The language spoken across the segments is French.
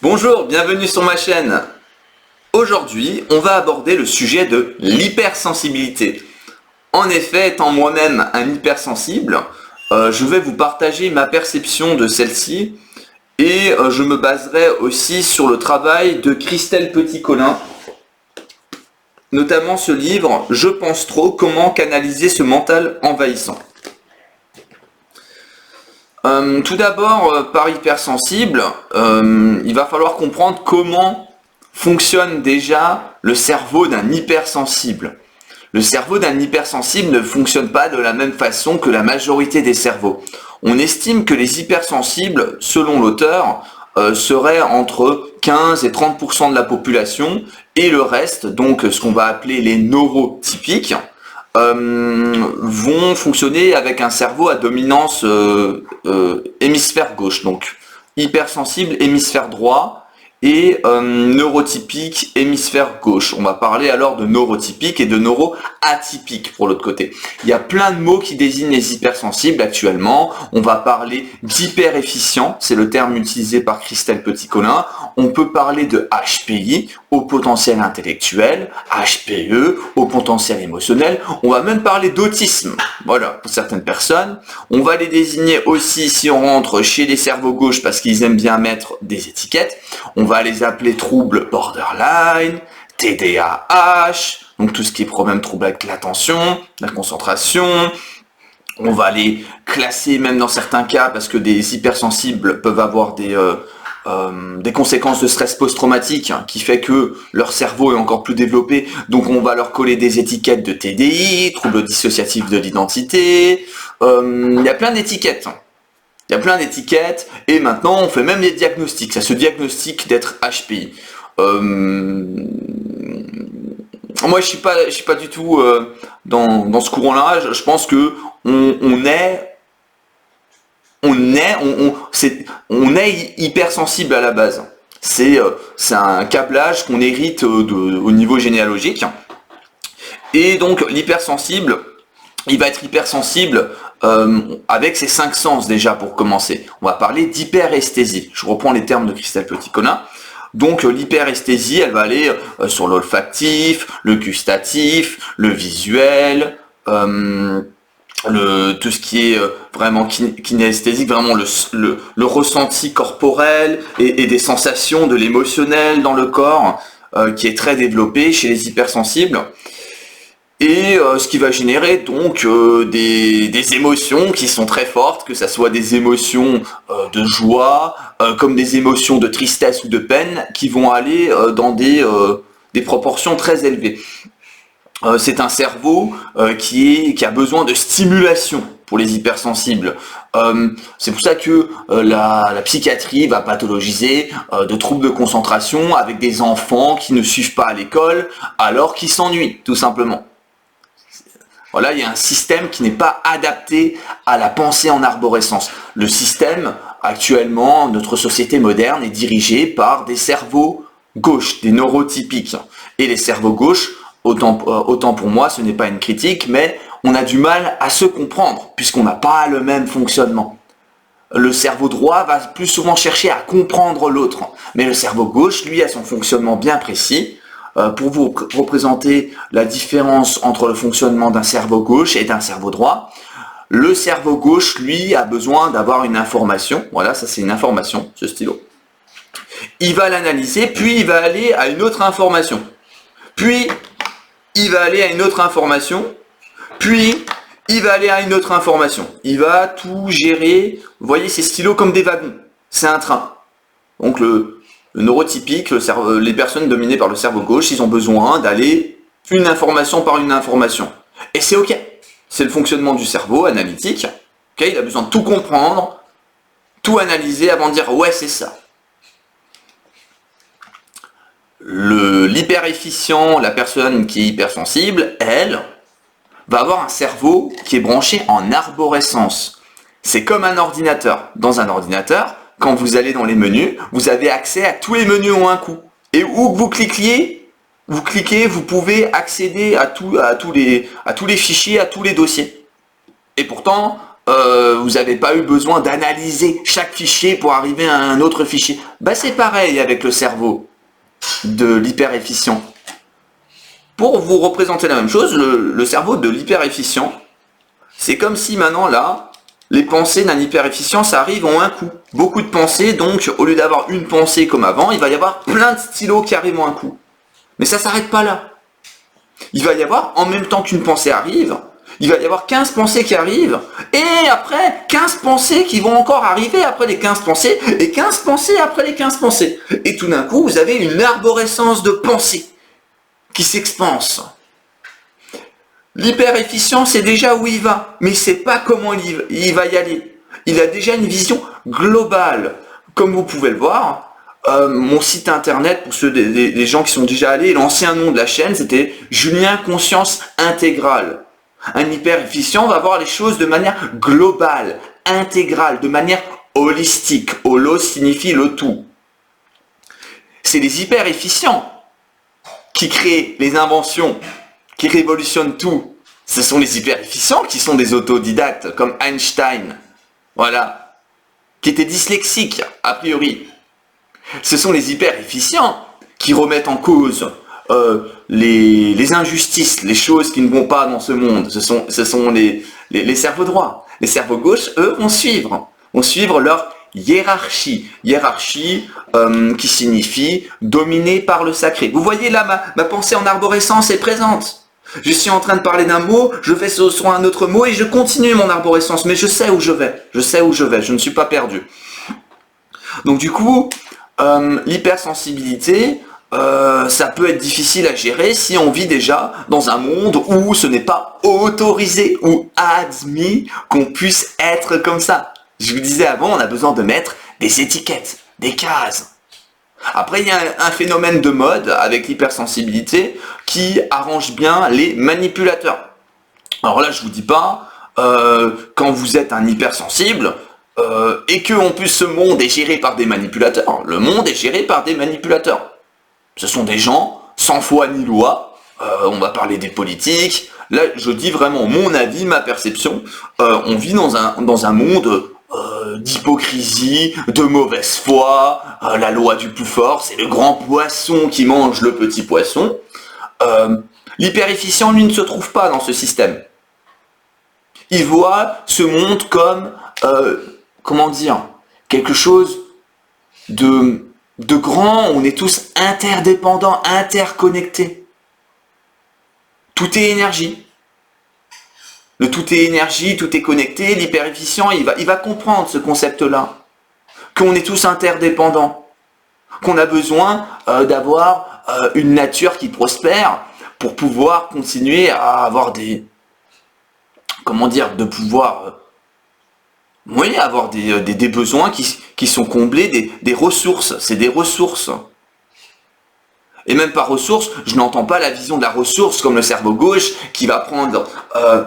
Bonjour, bienvenue sur ma chaîne. Aujourd'hui, on va aborder le sujet de l'hypersensibilité. En effet, étant moi-même un hypersensible, je vais vous partager ma perception de celle-ci et je me baserai aussi sur le travail de Christelle Petit-Colin, notamment ce livre « Je pense trop, comment canaliser ce mental envahissant ». Tout d'abord, par hypersensible, il va falloir comprendre comment fonctionne déjà le cerveau d'un hypersensible. Le cerveau d'un hypersensible ne fonctionne pas de la même façon que la majorité des cerveaux. On estime que les hypersensibles, selon l'auteur, seraient entre 15 et 30% de la population, et le reste, donc ce qu'on va appeler les neurotypiques, vont fonctionner avec un cerveau à dominance hémisphère gauche, donc hypersensible hémisphère droit et neurotypique hémisphère gauche. On va parler alors de neurotypique et de neuroatypique pour l'autre côté. Il y a plein de mots qui désignent les hypersensibles actuellement. On va parler d'hyper-efficient, c'est le terme utilisé par Christelle Petit-Colin. On peut parler de HPI, au potentiel intellectuel, HPE, au potentiel émotionnel. On va même parler d'autisme, voilà, pour certaines personnes. On va les désigner aussi si on rentre chez les cerveaux gauches parce qu'ils aiment bien mettre des étiquettes. On va les appeler troubles borderline, TDAH, donc tout ce qui est problème trouble avec l'attention, la concentration. On va les classer même dans certains cas parce que des hypersensibles peuvent avoir des conséquences de stress post-traumatique qui fait que leur cerveau est encore plus développé, donc on va leur coller des étiquettes de TDI, troubles dissociatifs de l'identité, il y a plein d'étiquettes. Il y a plein d'étiquettes, et maintenant on fait même des diagnostics, ça se diagnostique d'être HPI. Moi je suis pas du tout dans ce courant-là, je pense que on est hypersensible à la base. C'est un câblage qu'on hérite au niveau généalogique. Et donc l'hypersensible, il va être hypersensible avec ses 5 sens déjà pour commencer. On va parler d'hyperesthésie. Je reprends les termes de Christelle Petit-Colin. Donc l'hyperesthésie, elle va aller sur l'olfactif, le gustatif, le visuel, tout ce qui est vraiment kinesthésique, vraiment le ressenti corporel et des sensations, de l'émotionnel dans le corps qui est très développé chez les hypersensibles. Et ce qui va générer donc des émotions qui sont très fortes, que ce soit des émotions de joie, comme des émotions de tristesse ou de peine, qui vont aller dans des proportions très élevées. C'est un cerveau qui a besoin de stimulation pour les hypersensibles. C'est pour ça que la psychiatrie va pathologiser de troubles de concentration avec des enfants qui ne suivent pas à l'école alors qu'ils s'ennuient, tout simplement. Voilà, il y a un système qui n'est pas adapté à la pensée en arborescence. Le système, actuellement, notre société moderne est dirigée par des cerveaux gauches, des neurotypiques. Et les cerveaux gauches, autant pour moi, ce n'est pas une critique, mais on a du mal à se comprendre, puisqu'on n'a pas le même fonctionnement. Le cerveau droit va plus souvent chercher à comprendre l'autre, mais le cerveau gauche, lui, a son fonctionnement bien précis. Pour vous représenter la différence entre le fonctionnement d'un cerveau gauche et d'un cerveau droit, le cerveau gauche, lui, a besoin d'avoir une information. Voilà, ça c'est une information, ce stylo. Il va l'analyser, puis il va aller à une autre information. Puis, il va aller à une autre information. Puis, il va aller à une autre information. Il va tout gérer. Vous voyez ces stylos comme des wagons. C'est un train. Donc le neurotypique, les personnes dominées par le cerveau gauche, ils ont besoin d'aller une information par une information. Et c'est ok. C'est le fonctionnement du cerveau analytique. Okay, il a besoin de tout comprendre, tout analyser avant de dire ouais c'est ça. L'hyper-efficient, la personne qui est hypersensible, elle, va avoir un cerveau qui est branché en arborescence. C'est comme un ordinateur. Dans un ordinateur, quand vous allez dans les menus, vous avez accès à tous les menus en un coup. Et où que vous cliquez, vous pouvez accéder à tous les fichiers, à tous les dossiers. Et pourtant, vous n'avez pas eu besoin d'analyser chaque fichier pour arriver à un autre fichier. Bah c'est pareil avec le cerveau de l'hyper-efficient. Pour vous représenter la même chose, le cerveau de l'hyper-efficient, c'est comme si maintenant là, les pensées d'un hyper-efficient, ça arrive en un coup. Beaucoup de pensées, donc au lieu d'avoir une pensée comme avant, il va y avoir plein de stylos qui arrivent en un coup. Mais ça s'arrête pas là. Il va y avoir, en même temps qu'une pensée arrive, il va y avoir 15 pensées qui arrivent, et après 15 pensées qui vont encore arriver après les 15 pensées, et 15 pensées après les 15 pensées. Et tout d'un coup, vous avez une arborescence de pensées qui s'expanse. L'hyper-efficient, c'est déjà où il va, mais il ne sait pas comment il va y aller. Il a déjà une vision globale. Comme vous pouvez le voir, mon site internet, pour ceux des gens qui sont déjà allés, l'ancien nom de la chaîne, c'était Julien Conscience Intégrale. Un hyper-efficient va voir les choses de manière globale, intégrale, de manière holistique. Holo signifie le tout. C'est les hyper-efficients qui créent les inventions, qui révolutionnent tout. Ce sont les hyper-efficients qui sont des autodidactes, comme Einstein, voilà, qui était dyslexique, a priori. Ce sont les hyper-efficients qui remettent en cause les injustices, les choses qui ne vont pas dans ce monde. Ce sont les cerveaux droits. Les cerveaux gauches, eux, vont suivre leur hiérarchie. Hiérarchie qui signifie dominer par le sacré. Vous voyez là, ma pensée en arborescence est présente. Je suis en train de parler d'un mot, je fais sur un autre mot et je continue mon arborescence. Mais je sais où je vais. Je ne suis pas perdu. Donc du coup, l'hypersensibilité, ça peut être difficile à gérer si on vit déjà dans un monde où ce n'est pas autorisé ou admis qu'on puisse être comme ça. Je vous disais avant, on a besoin de mettre des étiquetes, des cases. Après, il y a un phénomène de mode avec l'hypersensibilité qui arrange bien les manipulateurs. Alors là, je vous dis pas, quand vous êtes un hypersensible, et que en plus ce monde est géré par des manipulateurs, le monde est géré par des manipulateurs. Ce sont des gens sans foi ni loi, on va parler des politiques, là je dis vraiment mon avis, ma perception, on vit dans un monde d'hypocrisie, de mauvaise foi, la loi du plus fort, c'est le grand poisson qui mange le petit poisson. L'hyper-efficient, lui, ne se trouve pas dans ce système. Il voit ce monde comme, comment dire, quelque chose de grand, on est tous interdépendants, interconnectés. Tout est énergie. Le tout est énergie, tout est connecté, l'hyper-efficient, il va comprendre ce concept-là. Qu'on est tous interdépendants. Qu'on a besoin d'avoir une nature qui prospère pour pouvoir continuer à avoir des... Comment dire, de pouvoir... oui, avoir des besoins qui sont comblés, des ressources. C'est des ressources. Et même par ressources, je n'entends pas la vision de la ressource comme le cerveau gauche qui va prendre,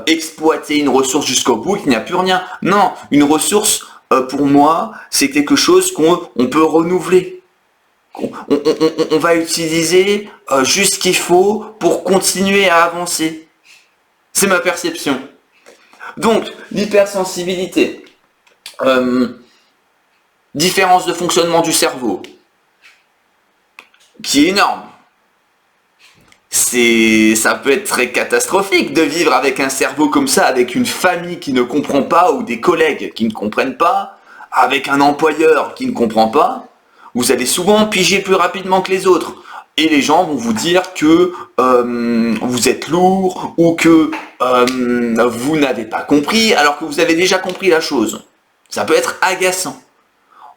exploiter une ressource jusqu'au bout, qu'il n'y a plus rien. Non, une ressource, pour moi, c'est quelque chose qu'on peut renouveler. On va utiliser juste ce qu'il faut pour continuer à avancer. C'est ma perception. Donc, l'hypersensibilité, différence de fonctionnement du cerveau, qui est énorme. Ça peut être très catastrophique de vivre avec un cerveau comme ça, avec une famille qui ne comprend pas, ou des collègues qui ne comprennent pas, avec un employeur qui ne comprend pas. Vous allez souvent piger plus rapidement que les autres. Et les gens vont vous dire que vous êtes lourd, ou que vous n'avez pas compris, alors que vous avez déjà compris la chose. Ça peut être agaçant.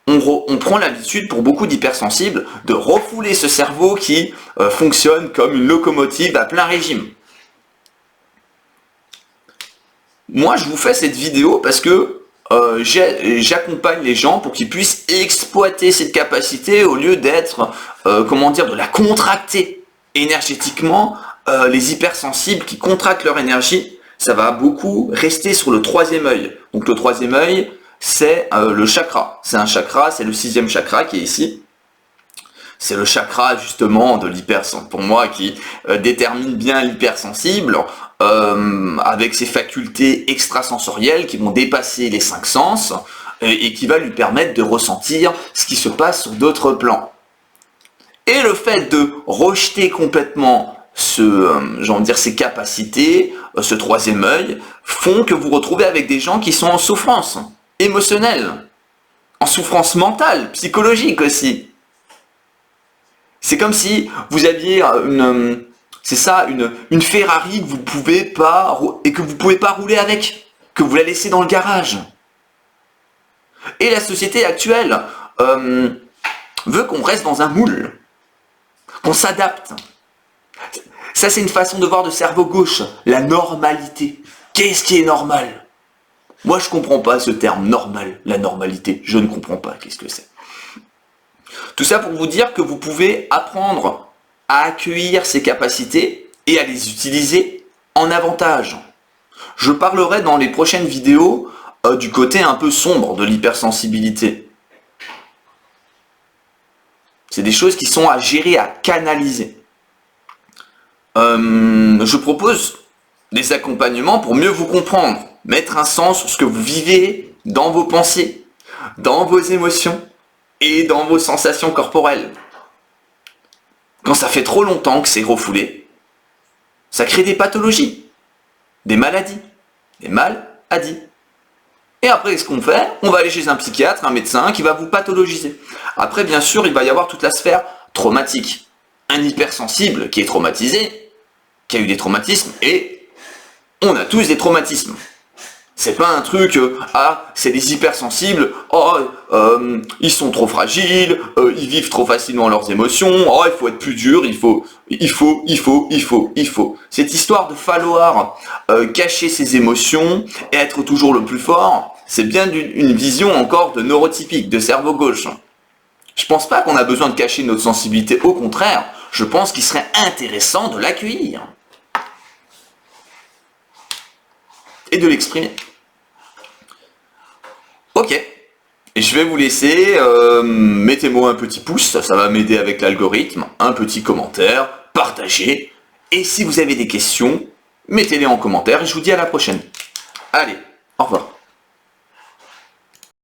On prend l'habitude, pour beaucoup d'hypersensibles, de refouler ce cerveau qui fonctionne comme une locomotive à plein régime. Moi, je vous fais cette vidéo parce que j'accompagne les gens pour qu'ils puissent exploiter cette capacité au lieu d'être, comment dire, de la contracter énergétiquement. Les hypersensibles qui contractent leur énergie, ça va beaucoup rester sur le troisième œil. Donc le troisième œil, c'est le chakra. C'est un chakra, c'est le 6e chakra qui est ici. C'est le chakra justement de l'hypersensible, pour moi, qui détermine bien l'hypersensible, avec ses facultés extrasensorielles qui vont dépasser les 5 sens, et qui va lui permettre de ressentir ce qui se passe sur d'autres plans. Et le fait de rejeter complètement ces capacités, ce troisième œil, font que vous vous retrouvez avec des gens qui sont en souffrance émotionnelle, en souffrance mentale, psychologique aussi. C'est comme si vous aviez une Ferrari que vous pouvez pas rouler avec, que vous la laissez dans le garage. Et la société actuelle veut qu'on reste dans un moule, qu'on s'adapte. Ça, c'est une façon de voir de cerveau gauche, la normalité. Qu'est-ce qui est normal? Moi, je comprends pas ce terme normal, la normalité. Je ne comprends pas qu'est-ce que c'est. Tout ça pour vous dire que vous pouvez apprendre à accueillir ces capacités et à les utiliser en avantage. Je parlerai dans les prochaines vidéos du côté un peu sombre de l'hypersensibilité. C'est des choses qui sont à gérer, à canaliser. Je propose des accompagnements pour mieux vous comprendre, mettre un sens sur ce que vous vivez dans vos pensées, dans vos émotions et dans vos sensations corporelles. Quand ça fait trop longtemps que c'est refoulé, ça crée des pathologies, des maladies, des maladies. Et après, qu'est-ce qu'on fait? On va aller chez un psychiatre, un médecin qui va vous pathologiser. Après, bien sûr, il va y avoir toute la sphère traumatique. Un hypersensible qui est traumatisé, qui a eu des traumatismes, et on a tous des traumatismes. C'est pas un truc, c'est des hypersensibles, ils sont trop fragiles, ils vivent trop facilement leurs émotions, il faut être plus dur, il faut. Cette histoire de falloir cacher ses émotions et être toujours le plus fort, c'est bien une vision encore de neurotypique, de cerveau gauche. Je pense pas qu'on a besoin de cacher notre sensibilité, au contraire, je pense qu'il serait intéressant de l'accueillir. Et de l'exprimer. Ok, et je vais vous laisser, mettez-moi un petit pouce, ça va m'aider avec l'algorithme, un petit commentaire, partagez, et si vous avez des questions, mettez-les en commentaire, et je vous dis à la prochaine. Allez, au revoir.